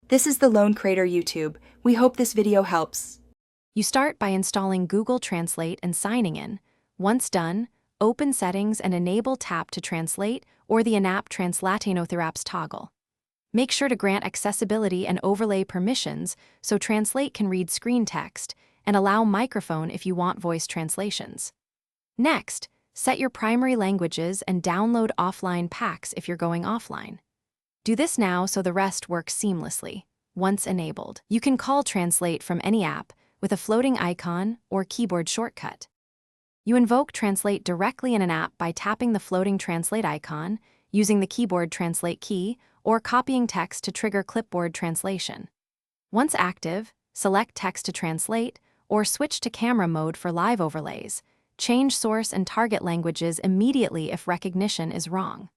This is the Lone Creator YouTube. We hope this video helps. You start by installing Google Translate and signing in. Once done, open Settings and enable Tap to Translate or the in-app Translatino-Theraps toggle. Make sure to grant accessibility and overlay permissions so Translate can read screen text, and allow microphone if you want voice translations. Next, set your primary languages and download offline packs if you're going offline. Do this now so the rest works seamlessly. Once enabled, you can call Translate from any app with a floating icon or keyboard shortcut. You invoke Translate directly in an app by tapping the floating Translate icon, using the keyboard Translate key, or copying text to trigger clipboard translation. Once active, select Text to Translate or switch to camera mode for live overlays. Change source and target languages immediately if recognition is wrong.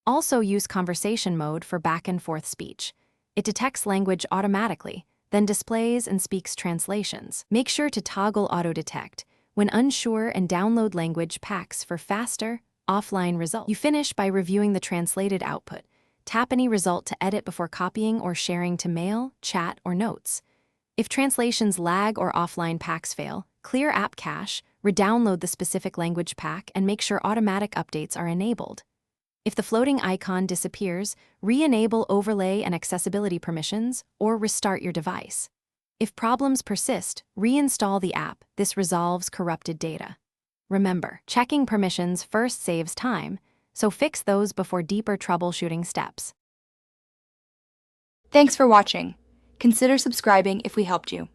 Also use conversation mode for back-and-forth speech. It detects language automatically, then displays and speaks translations. Make sure to toggle auto-detect when unsure and download language packs for faster, offline results. You finish by reviewing the translated output. Tap any result to edit before copying or sharing to mail, chat, or notes. If translations lag or offline packs fail, clear app cache, re-download the specific language pack, and make sure automatic updates are enabled. If the floating icon disappears, re-enable overlay and accessibility permissions, or restart your device. If problems persist, reinstall the app. This resolves corrupted data. Remember, checking permissions first saves time, so fix those before deeper troubleshooting steps. Thanks for watching. Consider subscribing if we helped you.